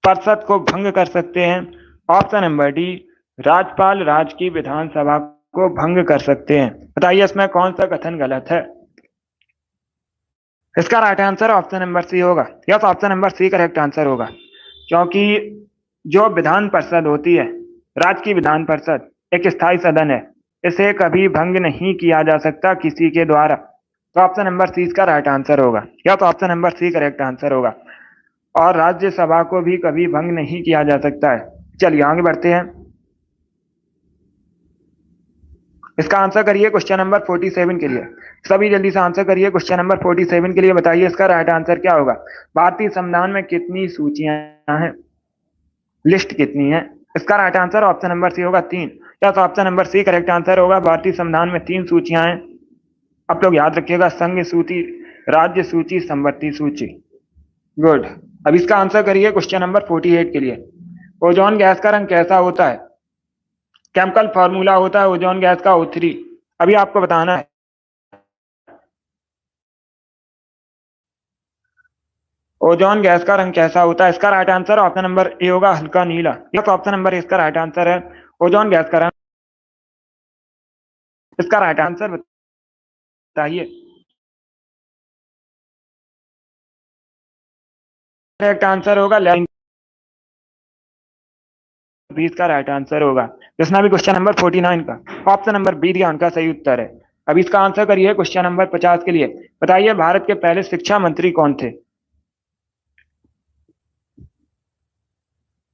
परिषद को भंग कर सकते हैं, ऑप्शन नंबर डी। राज्यपाल राज्य की विधानसभा को भंग कर सकते हैं। बताइए इसमें कौन सा कथन गलत है? इसका right answer option number C होगा, yes option number C correct answer होगा। क्योंकि जो विधान परिषद होती है, राज्य की विधान परिषद एक स्थायी सदन है, इसे कभी भंग नहीं किया जा सकता किसी के द्वारा, तो ऑप्शन नंबर सी इसका राइट आंसर होगा, या तो option number C correct answer होगा। और राज्यसभा को भी कभी भंग नहीं किया जा सकता है। चलिए आगे बढ़ते हैं। इसका आंसर करिए क्वेश्चन नंबर 47 के लिए। सभी जल्दी से आंसर करिए क्वेश्चन नंबर 47 के लिए। बताइए इसका राइट आंसर क्या होगा? भारतीय संविधान में कितनी सूचियां हैं, लिस्ट कितनी है? इसका right answer option number C होगा 3, या तो option number C correct answer होगा। भारतीय संविधान में 3 सूचियां हैं। आप लोग याद रखिएगा, संघ सूची, राज्य सूची, संवृत्ति सूची। गुड। अब इसका आंसर करिए क्वेश्चन नंबर 48 के लिए। ओजोन गैस का रंग कैसा होता है? केमिकल फॉर्मूला होता है ओजोन गैस का O3। अभी आपको बताना है ओजोन गैस का रंग कैसा होता है। इसका right answer option number A होगा हल्का नीला, यस ऑप्शन नंबर इसका राइट आंसर है। ओजोन गैस का रंग, इसका राइट आंसर बताइए। करेक्ट आंसर होगा बी इसका राइट आंसर होगा। जिसने भी क्वेश्चन नंबर 49 का ऑप्शन नंबर बी दिया उनका सही उत्तर है। अब इसका आंसर करिए क्वेश्चन नंबर 50 के लिए। बताइए भारत के पहले शिक्षा मंत्री कौन थे?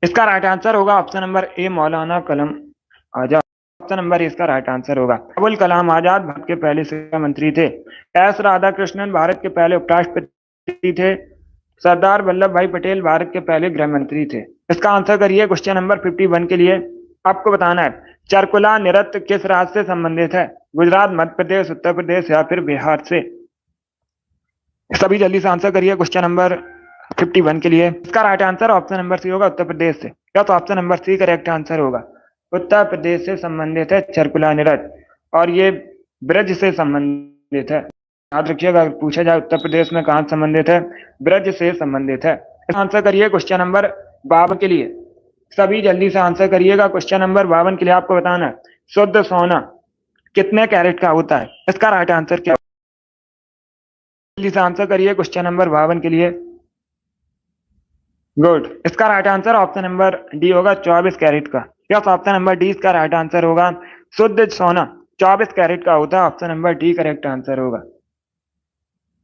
इसका राइट आंसर होगा ऑप्शन नंबर ए मौलाना कलम आजाद, ऑप्शन नंबर इसका राइट आंसर होगा। अबुल कलाम आजाद भारत के पहले शिक्षा मंत्री थे। एस राधाकृष्णन भारत के पहले उपराष्ट्रपति थे। सरदार वल्लभ भाई पटेल भारत के पहले गृह मंत्री थे। इसका आंसर करिए क्वेश्चन नंबर 51 के लिए। आपको बताना है चरकुला नृत्य किस राज्य से संबंधित है? गुजरात, मध्य प्रदेश, उत्तर प्रदेश या फिर बिहार से? सभी जल्दी से आंसर करिए क्वेश्चन नंबर 51 के लिए। इसका right answer option number C होगा उत्तर प्रदेश से, या तो option number C correct answer होगा। उत्तर प्रदेश से संबंधित है चरकुला नृत्य, और ये ब्रज से संबंधित है। याद रखिएगा अगर पूछा जाए उत्तर प्रदेश में कहां संबंधित है, ब्रज से संबंधित है। आंसर करिए क्वेश्चन नंबर 52 के लिए। सभी जल्दी से आंसर करिएगा क्वेश्चन नंबर 52 के लिए। आपको बताना है शुद्ध सोना कितने कैरेट का होता है? इसका राइट आंसर क्या? जल्दी से आंसर करिए क्वेश्चन नंबर 52 के लिए। गुड। इसका right answer option number D होगा 24 कैरेट का। यस, ऑप्शन नंबर डी इसका राइट आंसर होगा। शुद्ध सोना 24 कैरेट का होता है। Option number D correct answer होगा।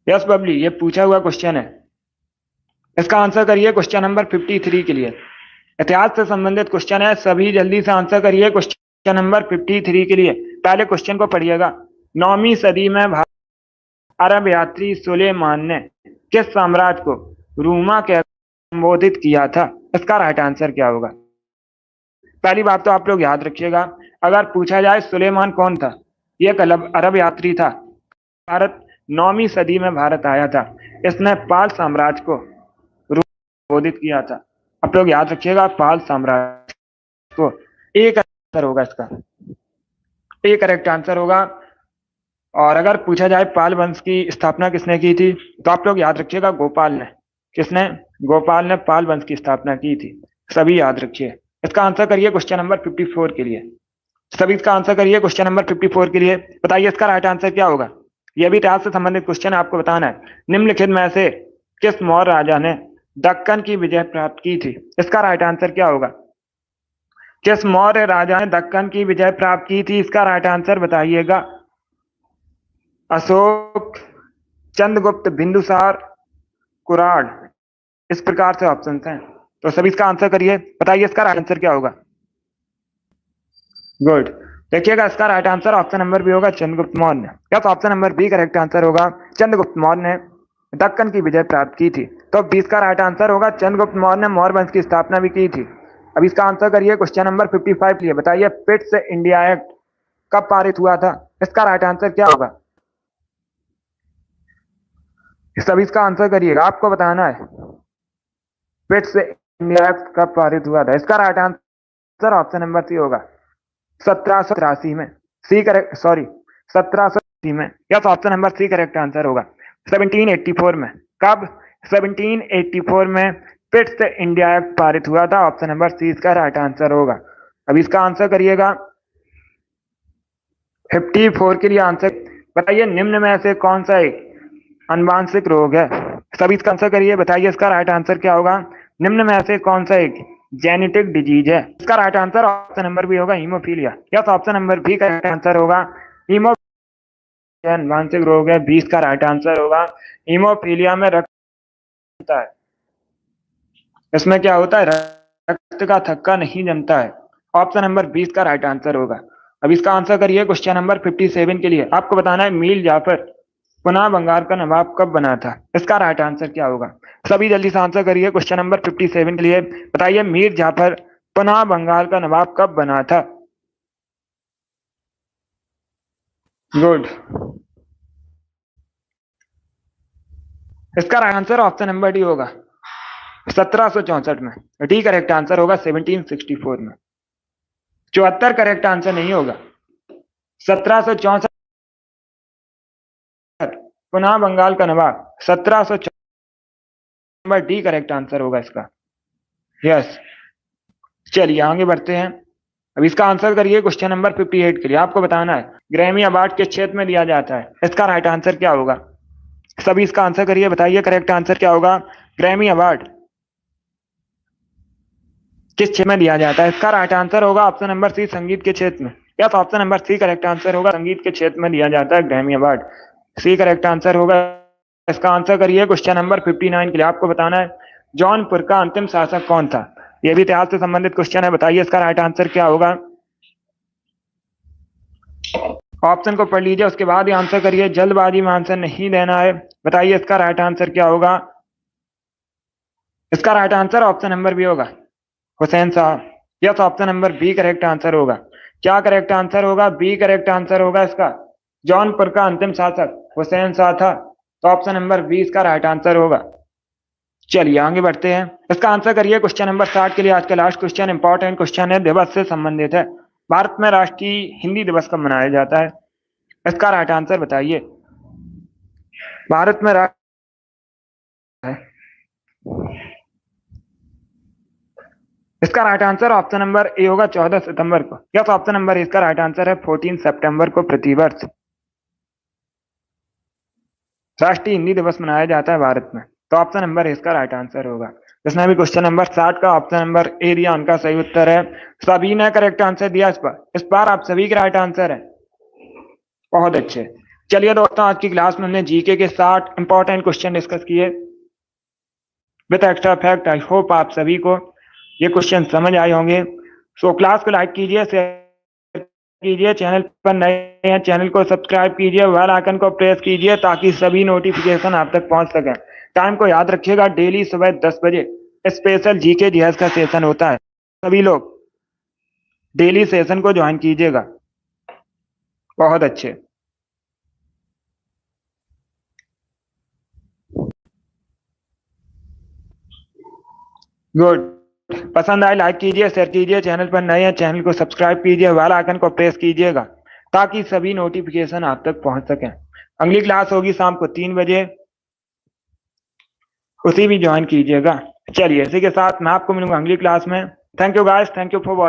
यस बबली, ये पूछा हुआ क्वेश्चन है। इसका आंसर करिए क्वेश्चन नंबर 53 के लिए। इतिहास से संबंधित क्वेश्चन है, सभी जल्दी से आंसर करिए क्वेश्चन नंबर 53 के लिए। पहले क्वेश्चन को पढ़िएगा। 9वीं सदी में अरब यात्री सुलेमान ने किस साम्राज्य को रूमा के संबोधित किया था? इसका राइट आंसर क्या होगा? पहली बात तो आप लोग याद रखिएगा, अगर पूछा जाए सुलेमान कौन था, यह एक अरब यात्री था। भारत 9वीं सदी में भारत आया था। इसने पाल साम्राज्य को संबोधित किया था। आप लोग याद रखिएगा, पाल साम्राज्य को। एक आंसर होगा इसका, एक करेक्ट आंसर होगा। और अगर पूछा जाए पाल वंश की स्थापना किसने की थी, तो आप लोग याद रखिएगा गोपाल ने। किसने? गोपाल ने पाल वंश की स्थापना की थी। सभी याद रखिए। इसका आंसर करिए क्वेश्चन नंबर 54 के लिए। सभी इसका आंसर करिए क्वेश्चन नंबर 54 के लिए। बताइए इसका राइट आंसर क्या होगा? यह भी इतिहास से संबंधित क्वेश्चन है, आपको बताना है। निम्नलिखित में से किस मौर्य राजा ने दक्कन की विजय प्राप्त की थी? इसका राइट आंसर क्या होगा? किस मौर्य राजा ने दक्कन की विजय प्राप्त की थी? इसका राइट आंसर बताइएगा। अशोक, चंद्रगुप्त, बिंदुसार, कुराड़। इस प्रकार से ऑप्शन हैं, तो सभी इसका आंसर करिए। बताइए इसका राइट आंसर क्या होगा? गुड। देखिएगा, इसका right answer option number B होगा चंद्रगुप्त मौर्य। या तो option number B correct answer होगा। चंद्रगुप्त मौर्य ने दक्कन की विजय प्राप्त की थी। तो 20 का राइट आंसर होगा। चंद्रगुप्त मौर्य ने मौर्य वंश की स्थापना भी की थी। अब इसका आंसर करिए क्वेश्चन नंबर 55 लिए। बताइए पिट्स इंडिया एक्ट कब पारित हुआ था? इसका राइट आंसर क्या होगा? सभी इसका आंसर करिएगा, आपको बताना है। पिट्स इंडिया एक्ट कब पारित हुआ था? इसका right answer option number C होगा 1783 में। सी करेक्ट, सॉरी 1780 में। या तो option number C correct answer होगा। 1784 में। कब? 1784 में पिट्स इंडिया एक्ट पारित हुआ था। ऑप्शन नंबर सी इसका राइट आंसर होगा। अब इसका आंसर करिएगा 54 के लिए आंसर। बताइए निम्न में से कौन सा एक अनुवांशिक रोग है? सभी इसका आंसर करिए। बताइए इसका राइट आंसर क्या होगा? निम्न में से कौन सा एक जेनेटिक डिजीज है? इसका right answer option number B होगा हीमोफीलिया। या तो ऑप्शन नंबर बी का राइट आंसर होगा हीमोफीलिया अनुवांशिक रोग है। 20 का राइट आंसर होगा। हीमोफीलिया में रक्त होता है, इसमें क्या होता है? रक्त का थक्का नहीं जमता है। ऑप्शन नंबर 20 का राइट आंसर होगा। अब इसका आंसर करिए क्वेश्चन नंबर 57 के लिए। आपको बताना है मीर जाफर पुनः बंगाल का नवाब कब बना था? इसका राइट आंसर क्या होगा? सभी जल्दी से आंसर करिए क्वेश्चन नंबर 57 के लिए। बताइए मीर जाफर पुनः बंगाल का नवाब कब बना था? गुड। इसका right answer option number D होगा 1764 में। डी करेक्ट आंसर होगा 1764 में। 74 करेक्ट आंसर नहीं होगा। 1764 पुनः बंगाल का नवाब 1764 डी करेक्ट आंसर होगा इसका। यस, चलिए आगे बढ़ते हैं। अब इसका आंसर करिए क्वेश्चन नंबर 58 के लिए। आपको बताना है ग्रैमी अवार्ड किस क्षेत्र में दिया जाता है? इसका राइट आंसर क्या होगा? सभी इसका आंसर करिए। बताइए करेक्ट आंसर क्या होगा? ग्रैमी अवार्ड किस क्षेत्र में दिया जाता है? इसका राइट आंसर होगा ऑप्शन नंबर सी संगीत के क्षेत्र में। या तो option number C correct answer होगा। संगीत के क्षेत्र में दिया जाता है Grammy award. C correct answer होगा। इसका आंसर करिए क्वेश्चन नंबर 59 के लिए। आपको बताना है जौनपुर का अंतिम शासक कौन था? यह भी इतिहास से संबंधित क्वेश्चन है। बताइए इसका राइट आंसर क्या होगा? ऑप्शन को पढ़ लीजिए, उसके बाद ही आंसर करिए। जल्दबाजी में आंसर नहीं देना है। बताइए इसका राइट आंसर क्या होगा? इसका right answer option number B होगा Hussain Shah. Yes, option number B correct answer होगा। क्या करेक्ट आंसर होगा? बी करेक्ट आंसर होगा इसका। जौनपुर का अंतिम शासक हुसैन शाह था। तो ऑप्शन नंबर बी इसका राइट आंसर होगा। चलिए आगे बढ़ते हैं। इसका आंसर करिए क्वेश्चन नंबर 60 के लिए। आज का लास्ट क्वेश्चन इंपॉर्टेंट क्वेश्चन है, दिवस से संबंधित है। भारत में राष्ट्रीय हिंदी दिवस कब मनाया जाता है? इसका राइट आंसर बताइए। भारत में इसका right answer option number A होगा 14 सितंबर को। यस, ऑप्शन नंबर इसका राइट आंसर है 14 सितंबर को प्रतिवर्ष राष्ट्रीय हिंदी दिवस मनाया जाता है भारत में। तो ऑप्शन नंबर इसका राइट आंसर होगा। इसमें भी क्वेश्चन नंबर 60 का ऑप्शन नंबर ए दिया उनका सही उत्तर है। सभी ने करेक्ट आंसर दिया इस बार आप सभी के राइट आंसर है। बहुत अच्छे। चलिए दोस्तों, आज की क्लास में हमने जीके के 60 इंपॉर्टेंट क्वेश्चन डिस्कस किए with extra fact. I hope आप सभी को ये क्वेश्चन समझ आए होंगे। सो क्लास को लाइक कीजिए, शेयर कीजिए, चैनल पर नए हैं चैनल को सब्सक्राइब कीजिए, बेल आइकन को प्रेस कीजिए ताकि सभी नोटिफिकेशन आप तक पहुंच सके। टाइम को याद रखिएगा, डेली सुबह 10 बजे स्पेशल जीके जीएस का सेशन होता है। सभी लोग डेली सेशन को ज्वाइन कीजिएगा। बहुत अच्छे। गुड। पसंद आए लाइक कीजिए, शेयर कीजिए, चैनल पर नए हैं चैनल को सब्सक्राइब कीजिए, बेल आइकन को प्रेस कीजिएगा ताकि सभी नोटिफिकेशन आप तक पहुंच सकें। अगली क्लास होगी शाम को 3 बजे, उसी भी ज्वाइन कीजिएगा। चलिए, इसी के साथ मैं आपको मिलूंगा अगली क्लास में। Thank you guys, thank you for